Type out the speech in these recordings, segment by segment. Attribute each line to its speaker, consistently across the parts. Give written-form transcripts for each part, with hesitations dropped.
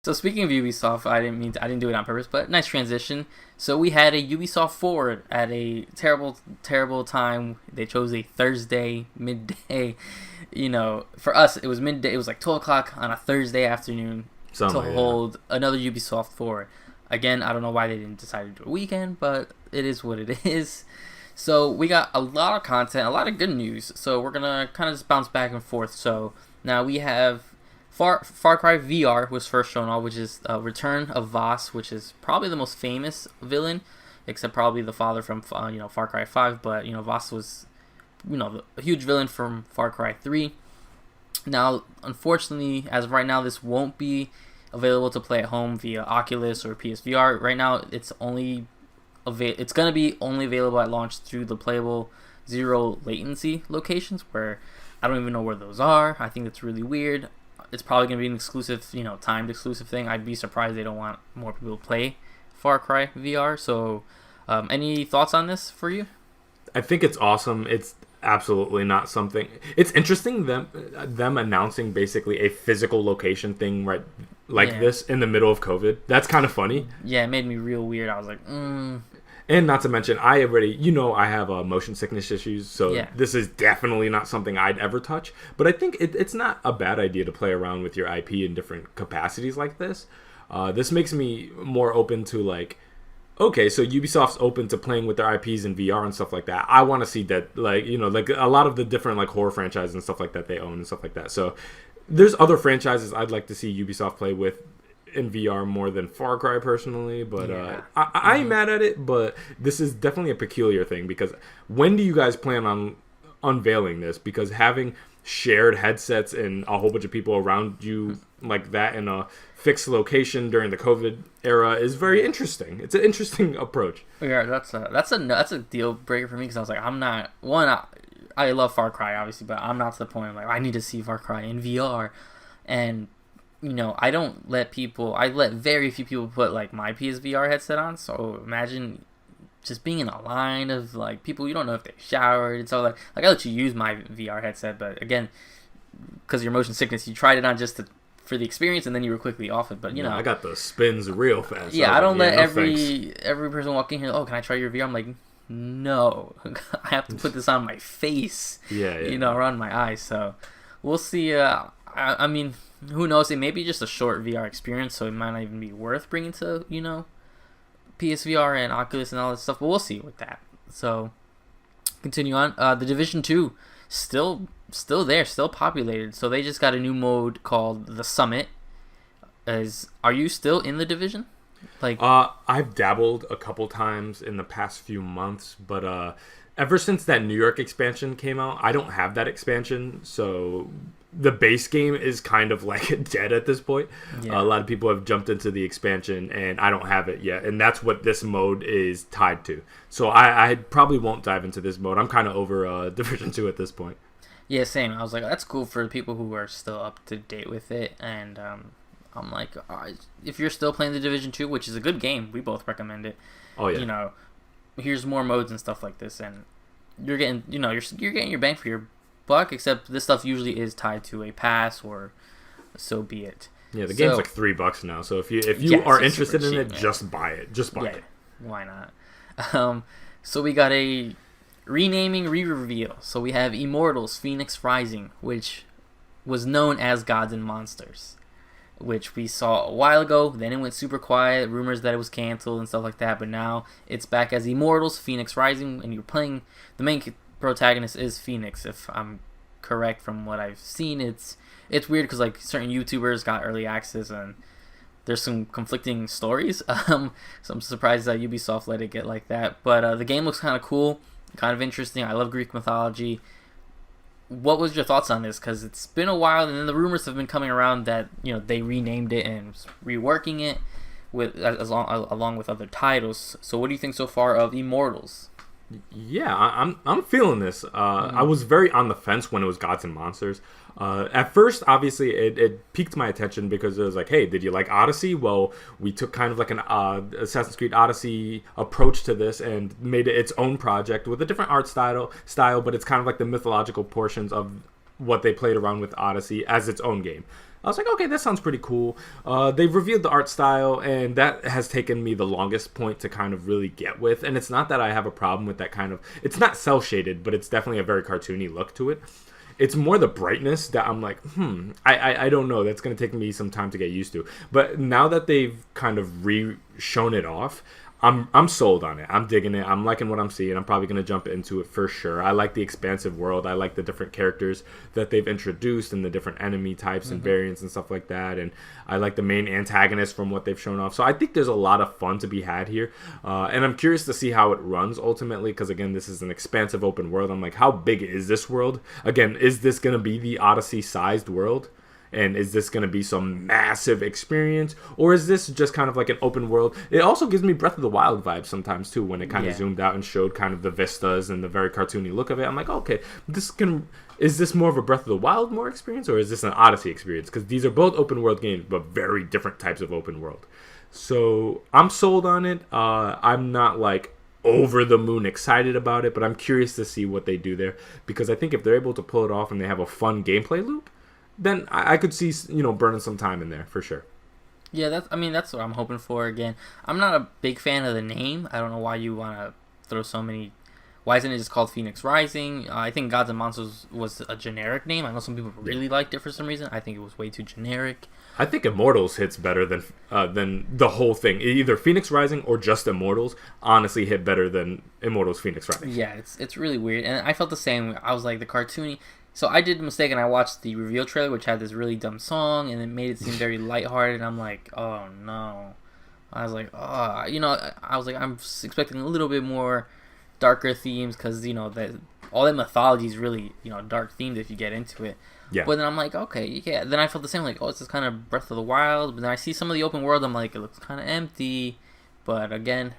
Speaker 1: So speaking of Ubisoft, I didn't do it on purpose, but nice transition. So we had a Ubisoft Forward at a terrible time. They chose a Thursday midday. For us, it was midday. It was like 12 o'clock on a Thursday afternoon hold another Ubisoft Forward. Again, I don't know why they didn't decide to do a weekend, but it is what it is. So we got a lot of content, a lot of good news. So we're gonna kind of just bounce back and forth. So now we have Far Cry VR was first shown off, which is Return of Voss, which is probably the most famous villain, except probably the father from Far Cry 5. But Voss was a huge villain from Far Cry 3. Now, unfortunately, as of right now, this won't be available to play at home via Oculus or PSVR. Right now, it's gonna be only available at launch through the playable zero latency locations, where I don't even know where those are. I think it's really weird. It's probably going to be an exclusive, timed exclusive thing. I'd be surprised they don't want more people to play Far Cry VR. So, any thoughts on this for you?
Speaker 2: I think it's awesome. It's absolutely not something... It's interesting them announcing basically a physical location thing this in the middle of COVID. That's kind of funny.
Speaker 1: Yeah, it made me real weird. I was like,
Speaker 2: And not to mention, I have motion sickness issues, so This is definitely not something I'd ever touch. But I think it's not a bad idea to play around with your IP in different capacities like this. This makes me more open to okay, so Ubisoft's open to playing with their IPs in VR and stuff like that. I want to see that, a lot of the different horror franchises and stuff like that they own and stuff like that. So there's other franchises I'd like to see Ubisoft play with in VR more than Far Cry personally, but I ain't mad at it, but this is definitely a peculiar thing, because when do you guys plan on unveiling this? Because having shared headsets and a whole bunch of people around you like that in a fixed location during the COVID era is very interesting. It's an interesting approach.
Speaker 1: Yeah, that's a deal breaker for me, because I was like, I love Far Cry obviously, but I'm not to the point of I need to see Far Cry in VR. And I let very few people put my PSVR headset on. So imagine just being in a line of people you don't know if they showered. And so I let you use my VR headset, but again, because of your motion sickness, you tried it on just for the experience, and then you were quickly off it. But
Speaker 2: I got the spins real fast.
Speaker 1: Yeah, I don't let every person walk in here. Oh, can I try your VR? I'm like, no, I have to put this on my face. Around my eyes. So we'll see. I mean, who knows? It may be just a short VR experience, so it might not even be worth bringing to, PSVR and Oculus and all that stuff. But we'll see with that. So, continue on. The Division 2, still there, still populated. So they just got a new mode called the Summit. Are you still in the Division?
Speaker 2: I've dabbled a couple times in the past few months, but ever since that New York expansion came out, I don't have that expansion, so the base game is kind of dead at this point. A lot of people have jumped into the expansion, and I don't have it yet, and that's what this mode is tied to. So I probably won't dive into this mode. I'm kind of over Division 2 at this point.
Speaker 1: Yeah, same. I was like, that's cool for people who are still up to date with it, and I'm like, if you're still playing the Division 2, which is a good game, we both recommend it.
Speaker 2: Oh yeah.
Speaker 1: Here's more modes and stuff like this, and you're getting, you're getting your bang for your buck, except this stuff usually is tied to a pass, or so be it.
Speaker 2: Yeah, the game's $3 now, so if you are interested in it, just buy it. Just buy it.
Speaker 1: Why not? So we got a renaming re-reveal. So we have Immortals Phoenix Rising, which was known as Gods and Monsters, which we saw a while ago. Then it went super quiet, rumors that it was canceled and stuff like that, but now it's back as Immortals Phoenix Rising, and you're playing, the main protagonist is Phoenix, if I'm correct from what I've seen. It's weird because certain YouTubers got early access, and there's some conflicting stories. So I'm surprised that Ubisoft let it get like that. But the game looks kind of cool, kind of interesting. I love Greek mythology. What was your thoughts on this? Because it's been a while, and then the rumors have been coming around that they renamed it and reworking it along with other titles. So what do you think so far of Immortals?
Speaker 2: Yeah, I'm feeling this. I was very on the fence when it was Gods and Monsters. At first, obviously, it piqued my attention because it was like, hey, did you like Odyssey? Well, we took kind of an Assassin's Creed Odyssey approach to this and made it its own project with a different art style, but it's kind of the mythological portions of what they played around with Odyssey as its own game. I was like, okay, that sounds pretty cool. They've revealed the art style, and that has taken me the longest point to kind of really get with. And it's not that I have a problem with that kind of... It's not cel-shaded, but it's definitely a very cartoony look to it. It's more the brightness that I'm like, I don't know. That's going to take me some time to get used to. But now that they've kind of shown it off, I'm sold on it. I'm digging it. I'm liking what I'm seeing. I'm probably going to jump into it for sure. I like the expansive world. I like the different characters that they've introduced and the different enemy types and variants and stuff like that. And I like the main antagonist from what they've shown off. So I think there's a lot of fun to be had here. And I'm curious to see how it runs ultimately because, again, this is an expansive open world. I'm like, how big is this world? Again, is this going to be the Odyssey-sized world? And is this going to be some massive experience? Or is this just kind of like an open world? It also gives me Breath of the Wild vibes sometimes, too, when it kind of zoomed out and showed kind of the vistas and the very cartoony look of it. I'm like, okay, is this more of a Breath of the Wild more experience? Or is this an Odyssey experience? Because these are both open world games, but very different types of open world. So I'm sold on it. I'm not like over the moon excited about it, but I'm curious to see what they do there. Because I think if they're able to pull it off and they have a fun gameplay loop, then I could see, burning some time in there for sure.
Speaker 1: Yeah, that's what I'm hoping for. Again, I'm not a big fan of the name. I don't know why you want to throw so many. Why isn't it just called Phoenix Rising? I think Gods and Monsters was a generic name. I know some people really liked it for some reason. I think it was way too generic.
Speaker 2: I think Immortals hits better than the whole thing. Either Phoenix Rising or just Immortals honestly hit better than Immortals Phoenix Rising.
Speaker 1: Yeah, it's really weird. And I felt the same. I was like, the cartoony... So I did a mistake and I watched the reveal trailer, which had this really dumb song, and it made it seem very lighthearted. And I'm like, oh no. I was like, I'm expecting a little bit more darker themes because, all that mythology is really, dark themed if you get into it.
Speaker 2: Yeah.
Speaker 1: But then I'm like, okay, yeah. Then I felt the same, like, oh, it's just kind of Breath of the Wild. But then I see some of the open world, I'm like, it looks kind of empty. But again,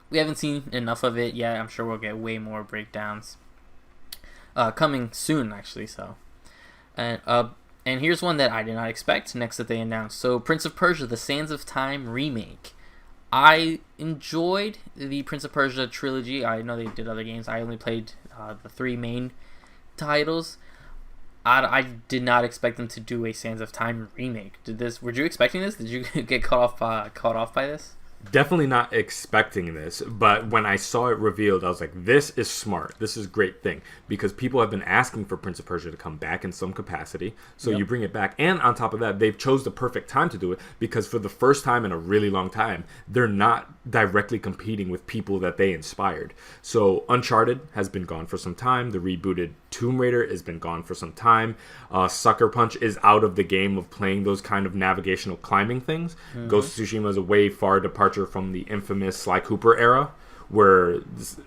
Speaker 1: we haven't seen enough of it yet. I'm sure we'll get way more breakdowns. Coming soon, actually. So, and here's one that I did not expect. Next that they announced, so Prince of Persia: The Sands of Time remake. I enjoyed the Prince of Persia trilogy. I know they did other games. I only played the 3 main titles. I did not expect them to do a Sands of Time remake. Were you expecting this? Did you get caught off by this?
Speaker 2: Definitely not expecting this, but when I saw it revealed, I was like, this is smart. This is a great thing, because people have been asking for Prince of Persia to come back in some capacity, so you bring it back, and on top of that, they've chose the perfect time to do it, because for the first time in a really long time, they're not directly competing with people that they inspired. So Uncharted has been gone for some time, the rebooted Tomb Raider has been gone for some time, Sucker Punch is out of the game of playing those kind of navigational climbing things. Ghost of Tsushima is a way far departure from the infamous Sly Cooper era, where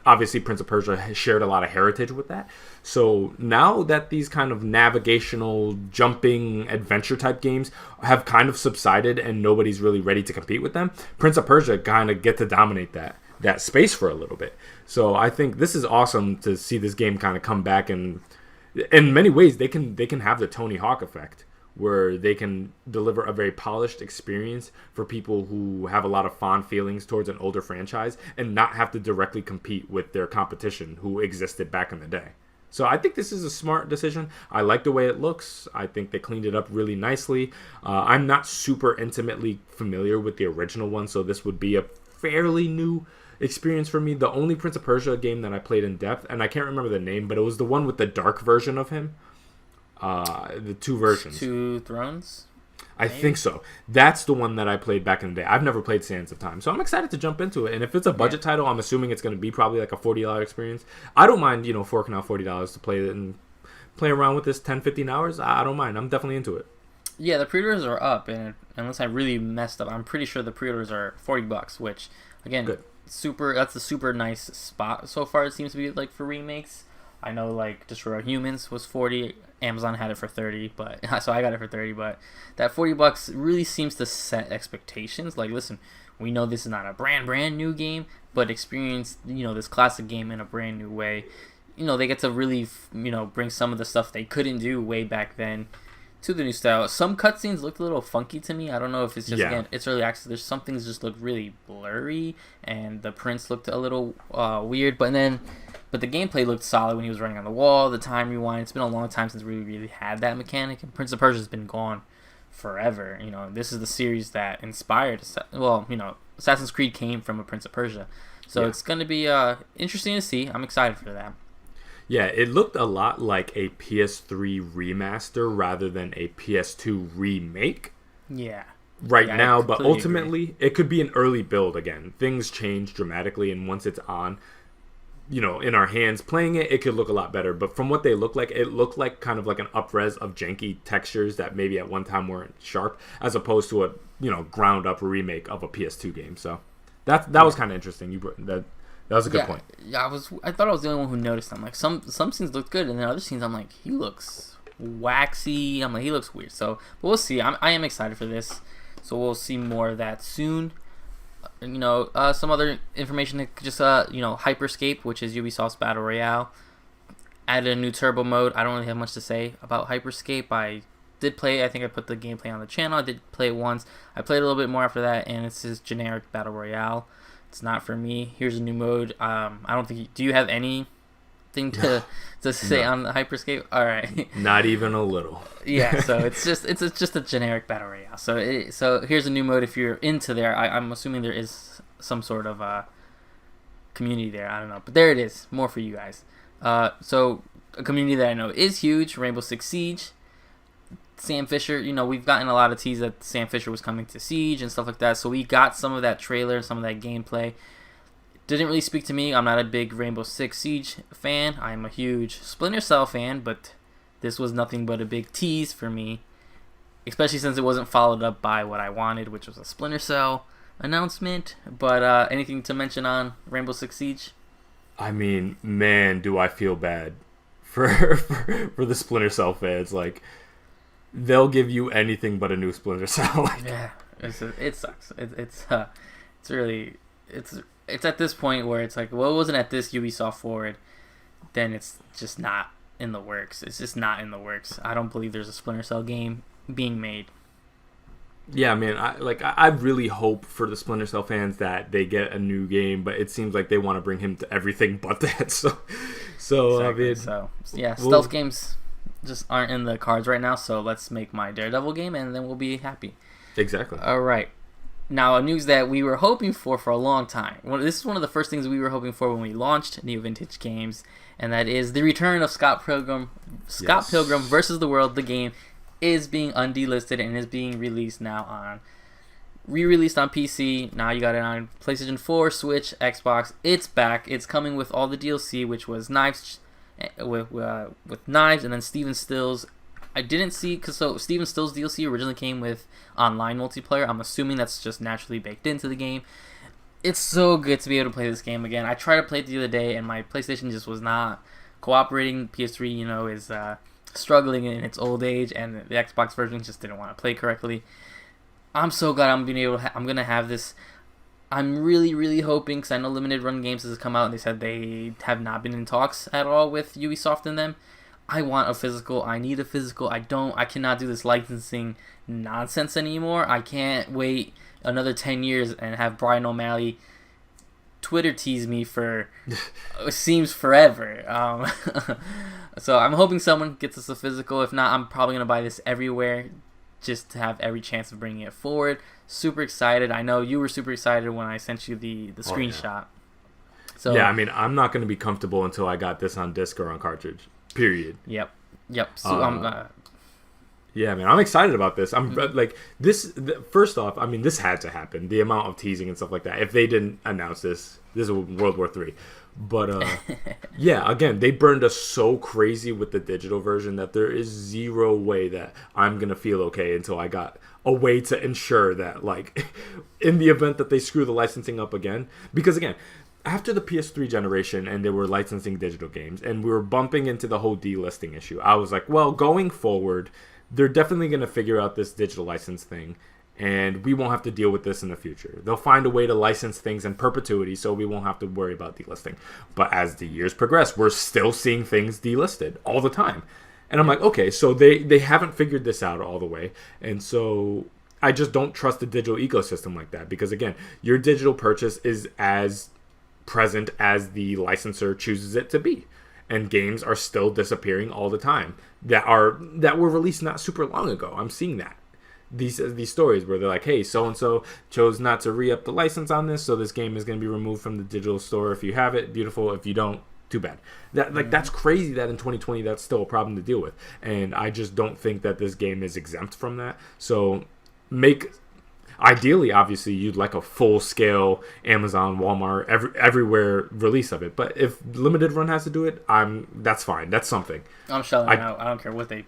Speaker 2: obviously Prince of Persia has shared a lot of heritage with that. So now that these kind of navigational, jumping, adventure type games have kind of subsided and nobody's really ready to compete with them, Prince of Persia kind of get to dominate that space for a little bit. So I think this is awesome to see this game kind of come back, and in many ways they can have the Tony Hawk effect, where they can deliver a very polished experience for people who have a lot of fond feelings towards an older franchise and not have to directly compete with their competition who existed back in the day. So I think this is a smart decision. I like the way it looks. I think they cleaned it up really nicely. I'm not super intimately familiar with the original one, so this would be a fairly new experience for me. The only Prince of Persia game that I played in depth, and I can't remember the name, but it was the one with the dark version of him. The 2 versions.
Speaker 1: 2 Thrones?
Speaker 2: I think so. That's the one that I played back in the day. I've never played Sands of Time, so I'm excited to jump into it. And if it's a budget title, I'm assuming it's going to be probably like a $40 experience. I don't mind, forking out $40 to play it and play around with this 10, 15 hours. I don't mind. I'm definitely into it.
Speaker 1: Yeah, the pre-orders are up, and unless I really messed up, I'm pretty sure the pre-orders are $40, which, again,
Speaker 2: good.
Speaker 1: That's a super nice spot so far. It seems to be like for remakes. I know like Destroy All Humans was $40. Amazon had it for $30, so I got it for $30. But that $40 really seems to set expectations. Like, listen, we know this is not a brand new game, but experience this classic game in a brand new way. They get to really bring some of the stuff they couldn't do way back then to the new style. Some cutscenes looked a little funky to me. I don't know if it's just again it's early access. There's some things just looked really blurry, and the prince looked a little weird. But the gameplay looked solid when he was running on the wall. The time rewind. It's been a long time since we really had that mechanic, and Prince of Persia has been gone forever. This is the series that inspired. Assassin's Creed came from a Prince of Persia, so it's going to be interesting to see. I'm excited for that.
Speaker 2: Yeah, it looked a lot like a PS3 remaster rather than a PS2 remake.
Speaker 1: Yeah.
Speaker 2: Right now, but ultimately, it could be an early build again. Things change dramatically, and once it's on, in our hands playing it, it could look a lot better. But from what they look like, it looked like kind of like an up-res of janky textures that maybe at one time weren't sharp, as opposed to a ground-up remake of a PS2 game. So that was kind of interesting. That was a good point.
Speaker 1: Yeah, I thought I was the only one who noticed. I'm like, some scenes look good, and then other scenes I'm like, he looks waxy. I'm like, he looks weird. So, but we'll see. I am excited for this. So we'll see more of that soon. Some other information, just Hyperscape, which is Ubisoft's Battle Royale, added a new turbo mode. I don't really have much to say about Hyperscape. I did play. I think I put the gameplay on the channel. I did play it once. I played a little bit more after that, and it's just generic Battle Royale. It's not for me. Here's a new mode. I don't think. Do you have anything to say on the Hyperscape? All right.
Speaker 2: Not even a little.
Speaker 1: Yeah. So it's just a generic Battle Royale. So here's a new mode. If you're into there, I'm assuming there is some sort of community there. I don't know, but there it is. More for you guys. So a community that I know is huge. Rainbow Six Siege. Sam Fisher, we've gotten a lot of tease that Sam Fisher was coming to Siege and stuff like that. So we got some of that trailer, some of that gameplay. Didn't really speak to me. I'm not a big Rainbow Six Siege fan. I'm a huge Splinter Cell fan, but this was nothing but a big tease for me, especially since it wasn't followed up by what I wanted, which was a Splinter Cell announcement. But anything to mention on Rainbow Six Siege?
Speaker 2: I mean, man, do I feel bad for the Splinter Cell fans. Like, they'll give you anything but a new Splinter Cell.
Speaker 1: Yeah, it sucks. It's at this point where it's like, well, it wasn't at this Ubisoft Forward, then it's just not in the works. It's just not in the works. I don't believe there's a Splinter Cell game being made.
Speaker 2: Yeah, man. I really hope for the Splinter Cell fans that they get a new game, but it seems like they want to bring him to everything but that. So
Speaker 1: exactly. Stealth games just aren't in the cards right now, so let's make my Daredevil game and then we'll be happy.
Speaker 2: Exactly.
Speaker 1: All right. Now, a news that we were hoping for a long time. This is one of the first things we were hoping for when we launched NeoVintage Games, and that is the return of Scott Pilgrim. Scott Pilgrim versus the World. The game is being undelisted and is being released now re-released on PC. Now you got it on PlayStation 4, Switch, Xbox. It's back. It's coming with all the DLC, which was Knives, with Knives, and then Steven Stills. I didn't see, because Steven Stills DLC originally came with online multiplayer. I'm assuming that's just naturally baked into the game. It's so good to be able to play this game again. I tried to play it the other day, and my PlayStation just was not cooperating. PS3, is struggling in its old age, and the Xbox version just didn't want to play correctly. I'm so glad I'm gonna have this. I'm really, really hoping, because I know Limited Run Games has come out, and they said they have not been in talks at all with Ubisoft and them. I want a physical. I need a physical. I cannot do this licensing nonsense anymore. I can't wait another 10 years and have Brian O'Malley Twitter tease me for it seems forever. So I'm hoping someone gets us a physical. If not, I'm probably going to buy this everywhere just to have every chance of bringing it forward. Super excited. I know you were super excited when I sent you the screenshot. Yeah. So
Speaker 2: yeah, I mean, I'm not going to be comfortable until I got this on disc or on cartridge. Period.
Speaker 1: Yep. So
Speaker 2: yeah, man, I'm excited about this. I'm like this. First off, I mean, this had to happen. The amount of teasing and stuff like that. If they didn't announce this is World War III. But yeah, again, they burned us so crazy with the digital version that there is zero way that I'm gonna feel okay until I got a way to ensure that, like, in the event that they screw the licensing up again, because again, after the PS3 generation and they were licensing digital games and we were bumping into the whole delisting issue, I was like, well, going forward, they're definitely going to figure out this digital license thing and we won't have to deal with this in the future. They'll find a way to license things in perpetuity so we won't have to worry about delisting. But as the years progress, we're still seeing things delisted all the time. And I'm like, okay, so they haven't figured this out all the way. And so I just don't trust the digital ecosystem like that because, again, your digital purchase is as present as the licensor chooses it to be, and games are still disappearing all the time that were released not super long ago. I'm seeing that, these stories where they're like, hey, so and so chose not to re-up the license on this, so this game is going to be removed from the digital store. If you have it, beautiful. If you don't, too bad. That's crazy that in 2020 that's still a problem to deal with, and I just don't think that this game is exempt from that. So ideally, obviously, you'd like a full-scale Amazon, Walmart, everywhere release of it. But if limited run has to do it, that's fine. That's something.
Speaker 1: I'm shelling out. I don't care what they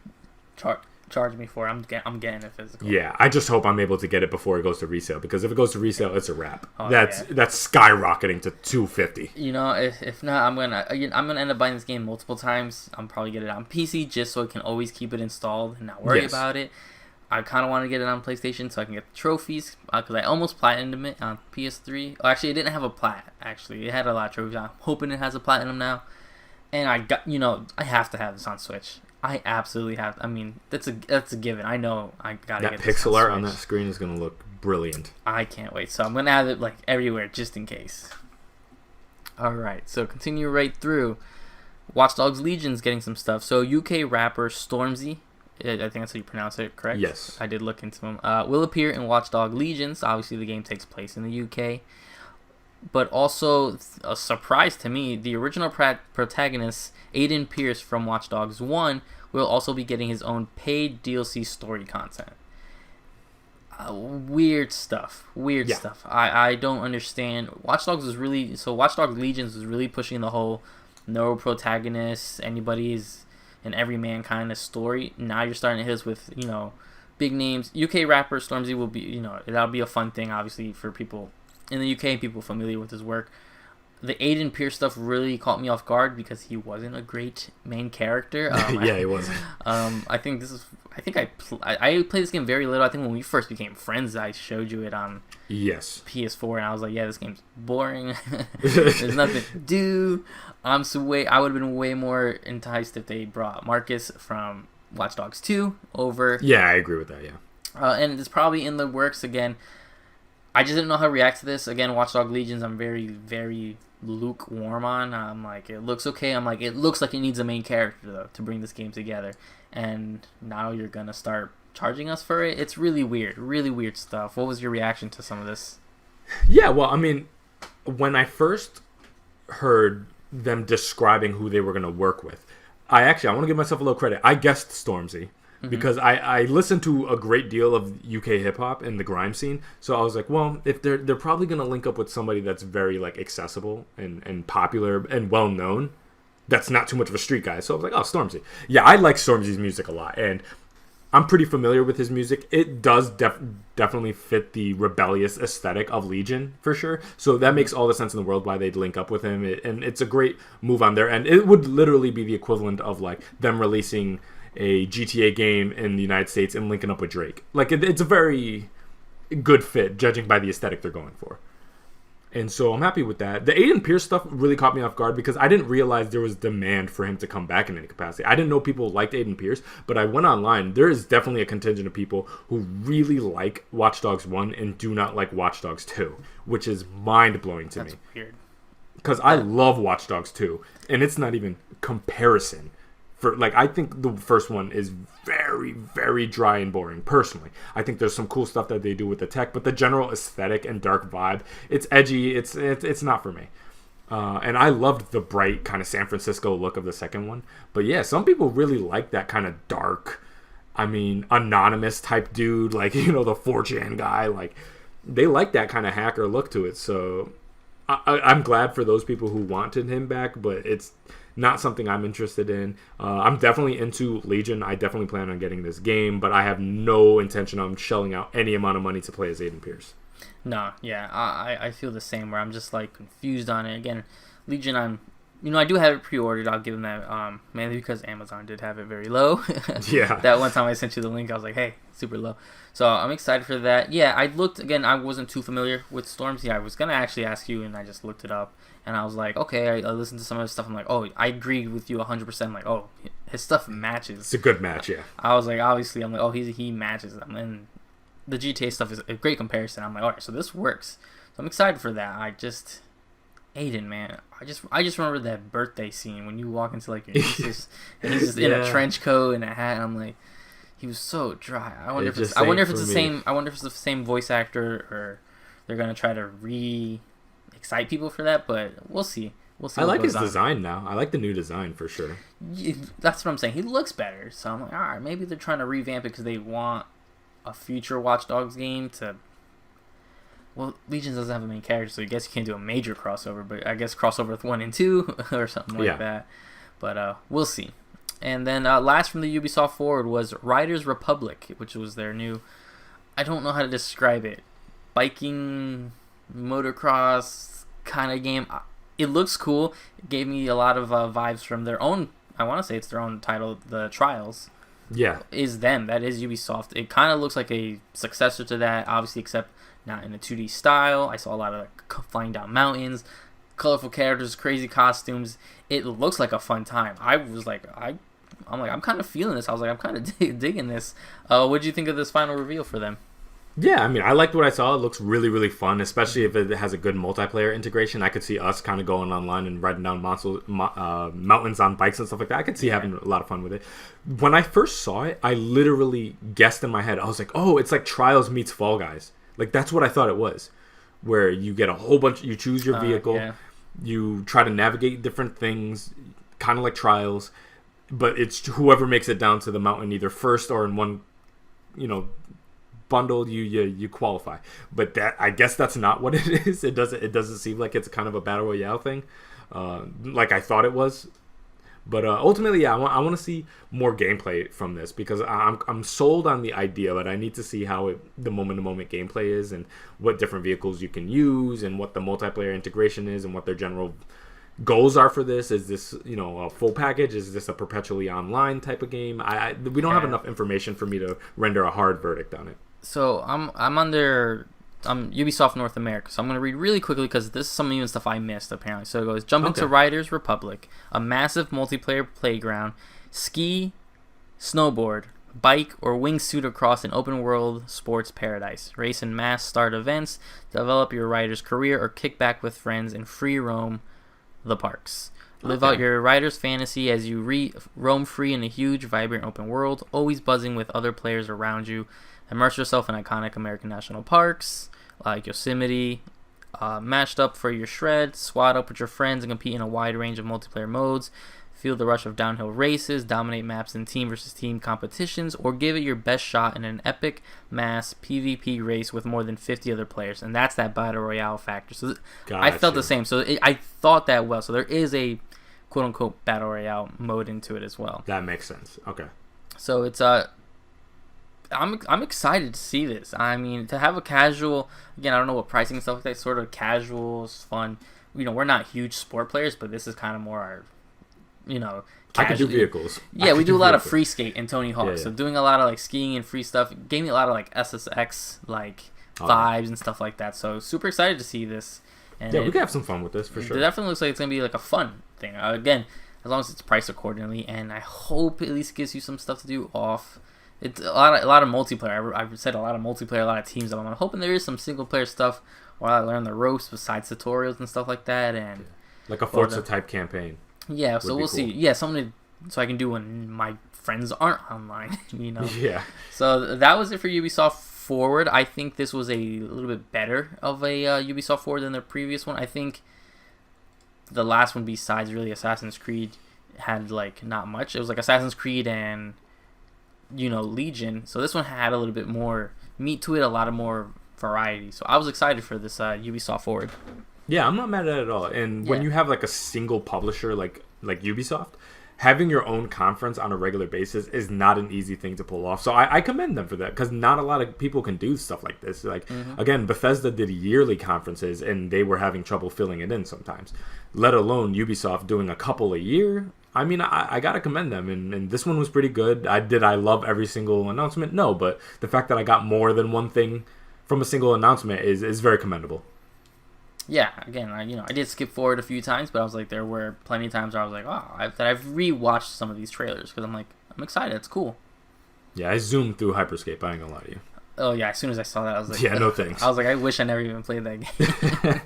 Speaker 1: charge me for. I'm getting it physical.
Speaker 2: Yeah, I just hope I'm able to get it before it goes to resale, because if it goes to resale, it's a wrap. That's skyrocketing to $250.
Speaker 1: If not, I'm gonna end up buying this game multiple times. I'm probably get it on PC just so I can always keep it installed and not worry about it. I kind of want to get it on PlayStation so I can get the trophies, because I almost platinumed it on PS3. Oh, actually, it didn't have a plat. Actually, it had a lot of trophies. I'm hoping it has a platinum now. And I have to have this on Switch. I absolutely have. I mean, that's a given. I know I gotta get this
Speaker 2: pixel art on that screen is gonna look brilliant.
Speaker 1: I can't wait. So I'm gonna have it everywhere just in case. All right. So continue right through. Watch Dogs Legion's getting some stuff. So UK rapper Stormzy, I think that's how you pronounce it, correct?
Speaker 2: Yes.
Speaker 1: I did look into him. Will appear in Watch Dogs Legions. Obviously, the game takes place in the UK. But also, a surprise to me, the original protagonist, Aiden Pierce from Watch Dogs 1, will also be getting his own paid DLC story content. Weird stuff. Stuff. I don't understand. Watch Dogs Legions was really pushing the whole no protagonist, anybody's an everyman kind of story. Now you're starting to hit us with, big names. UK rapper Stormzy will be, that'll be a fun thing, obviously, for people in the UK, people familiar with his work. The Aiden Pierce stuff really caught me off guard because he wasn't a great main character.
Speaker 2: He wasn't.
Speaker 1: I played this game very little. I think when we first became friends, I showed you it on PS4, and I was like, yeah, this game's boring. There's nothing to do. I would have been way more enticed if they brought Marcus from Watch Dogs 2 over.
Speaker 2: Yeah, I agree with that, yeah.
Speaker 1: And it's probably in the works again. I just didn't know how to react to this. Again, Watch Dogs Legions, I'm very, very lukewarm on. I'm like, it looks okay. I'm like, it looks like it needs a main character, though, to bring this game together. And now you're going to start charging us for it? It's really weird stuff. What was your reaction to some of this?
Speaker 2: Yeah, well, I mean, when I first heard them describing who they were going to work with, I want to give myself a little credit. I guessed Stormzy. Because I listened to a great deal of UK hip-hop and the grime scene. So I was like, well, if they're probably going to link up with somebody that's very accessible and popular and well-known, that's not too much of a street guy. So I was like, oh, Stormzy. Yeah, I like Stormzy's music a lot. And I'm pretty familiar with his music. It does definitely fit the rebellious aesthetic of Legion, for sure. So that makes all the sense in the world why they'd link up with him. And it's a great move on their end. It would literally be the equivalent of them releasing a GTA game in the United States and linking up with Drake. It's a very good fit, judging by the aesthetic they're going for. And so I'm happy with that. The Aiden Pierce stuff really caught me off guard because I didn't realize there was demand for him to come back in any capacity. I didn't know people liked Aiden Pierce, but I went online. There is definitely a contingent of people who really like Watch Dogs 1 and do not like Watch Dogs 2, which is mind-blowing to me.
Speaker 1: That's weird.
Speaker 2: Because I love Watch Dogs 2, and it's not even comparison. I think the first one is very, very dry and boring, personally. I think there's some cool stuff that they do with the tech, but the general aesthetic and dark vibe, it's edgy, it's not for me. And I loved the bright kind of San Francisco look of the second one. But yeah, some people really like that kind of dark, anonymous type dude, the 4chan guy. They like that kind of hacker look to it, so I'm glad for those people who wanted him back, but it's not something I'm interested in. I'm definitely into Legion. I definitely plan on getting this game, but I have no intention on shelling out any amount of money to play as Aiden Pierce.
Speaker 1: No, yeah, I feel the same, where I'm just confused on it. Again, Legion, I do have it pre-ordered. I'll give them that, mainly because Amazon did have it very low.
Speaker 2: Yeah.
Speaker 1: That one time I sent you the link, I was like, hey, super low. So I'm excited for that. Yeah, I looked, again, I wasn't too familiar with Stormzy. I was going to actually ask you, and I just looked it up. And I was like, okay, I listened to some of his stuff. I'm like, oh, I agree with you 100%. I'm like, oh, his stuff matches.
Speaker 2: It's a good match, yeah.
Speaker 1: I was like, obviously, I'm like, oh, he matches them. And the GTA stuff is a great comparison. I'm like, all right, so this works. So I'm excited for that. Aiden, man, I just remember that birthday scene when you walk into your niece's and he's just in a trench coat and a hat. And I'm like, He was so dry. I wonder if it's the same. I wonder if it's the same voice actor, or they're gonna try to excite people for that. But we'll see.
Speaker 2: I like his design now. I like the new design for sure.
Speaker 1: Yeah, that's what I'm saying. He looks better. So I'm like, all right, maybe they're trying to revamp it because they want a future Watch Dogs game to. Well, Legions doesn't have a main character, so I guess you can't do a major crossover. But I guess crossover with 1 and 2 or something like that. But we'll see. And then last from the Ubisoft Forward was Riders Republic, which was their new. I don't know how to describe it. Biking, motocross kind of game. It looks cool. It gave me a lot of vibes from their own. I want to say it's their own title, The Trials.
Speaker 2: Yeah,
Speaker 1: is them. That is Ubisoft. It kind of looks like a successor to that, obviously, except not in a 2D style. I saw a lot of flying down mountains, colorful characters, crazy costumes. It looks like a fun time. I was like, I'm kind of feeling this. I was like, I'm kind of digging this. What did you think of this final reveal for them?
Speaker 2: Yeah, I mean, I liked what I saw. It looks really, really fun, especially if it has a good multiplayer integration. I could see us kind of going online and riding down mountains on bikes and stuff like that. I could see having a lot of fun with it. When I first saw it, I literally guessed in my head. I was like, oh, it's like Trials meets Fall Guys. Like, that's what I thought it was, where you get a whole bunch, you choose your vehicle, you try to navigate different things, kind of like Trials, but it's whoever makes it down to the mountain either first or in one, bundle, you qualify. But that, I guess that's not what it is. It doesn't seem like it's kind of a battle royale thing, like I thought it was. But ultimately, yeah, I want to see more gameplay from this because I'm sold on the idea, but I need to see how the moment-to-moment gameplay is and what different vehicles you can use and what the multiplayer integration is and what their general goals are for this. Is this a full package? Is this a perpetually online type of game? We don't have enough information for me to render a hard verdict on it.
Speaker 1: So I'm under Ubisoft North America, so I'm going to read really quickly because this is some even stuff I missed apparently. So it goes, jump into Riders Republic, a massive multiplayer playground, ski, snowboard, bike, or wingsuit across an open world sports paradise. Race in mass start events, develop your rider's career, or kick back with friends and free roam the parks. Live out your rider's fantasy as you roam free in a huge, vibrant open world, always buzzing with other players around you. Immerse yourself in iconic American national parks like Yosemite, mashed up for your shred, squad up with your friends and compete in a wide range of multiplayer modes. Feel the rush of downhill races, dominate maps in team versus team competitions, or give it your best shot in an epic mass PvP race with more than 50 other players. And that's that battle royale factor. So I felt the same. So I thought that well. So there is a quote-unquote battle royale mode into it as well.
Speaker 2: That makes sense. Okay.
Speaker 1: So it's I'm excited to see this. I mean, to have a casual, again, I don't know what pricing and stuff like that, sort of casual, fun. We're not huge sport players, but this is kind of more our, casual.
Speaker 2: I can do vehicles.
Speaker 1: Yeah, we do a lot of free skate in Tony Hawk. Yeah. So doing a lot of skiing and free stuff gave me a lot of SSX vibes and stuff like that. So super excited to see this. And
Speaker 2: we can have some fun with this for sure.
Speaker 1: It definitely looks like it's gonna be a fun thing. Again, as long as it's priced accordingly, and I hope it at least gives you some stuff to do off. It's a lot of multiplayer. I've said a lot of multiplayer, a lot of teams. I'm hoping there is some single player stuff where I learn the ropes besides tutorials and stuff like that, and
Speaker 2: like a Forza type campaign.
Speaker 1: Yeah, so we'll see. Yeah, something so I can do when my friends aren't online.
Speaker 2: Yeah.
Speaker 1: So that was it for Ubisoft Forward. I think this was a little bit better of a Ubisoft Forward than their previous one. I think the last one, besides really Assassin's Creed, had not much. It was Assassin's Creed and Legion. So this one had a little bit more meat to it, a lot of more variety. So I was excited for this Ubisoft Forward.
Speaker 2: Yeah, I'm not mad at it at all. And when you have a single publisher like Ubisoft, having your own conference on a regular basis is not an easy thing to pull off. So I commend them for that because not a lot of people can do stuff like this. Again, Bethesda did yearly conferences and they were having trouble filling it in sometimes, let alone Ubisoft doing a couple a year. I mean, I got to commend them, and this one was pretty good. I love every single announcement? No, but the fact that I got more than one thing from a single announcement is very commendable.
Speaker 1: Yeah, again, I did skip forward a few times, but I was there were plenty of times where I was I've rewatched some of these trailers because I'm excited. It's cool.
Speaker 2: Yeah, I zoomed through Hyperscape. I ain't gonna lie to you.
Speaker 1: Oh yeah, as soon as I saw that, I was
Speaker 2: yeah, no thanks.
Speaker 1: I was I wish I never even played that game.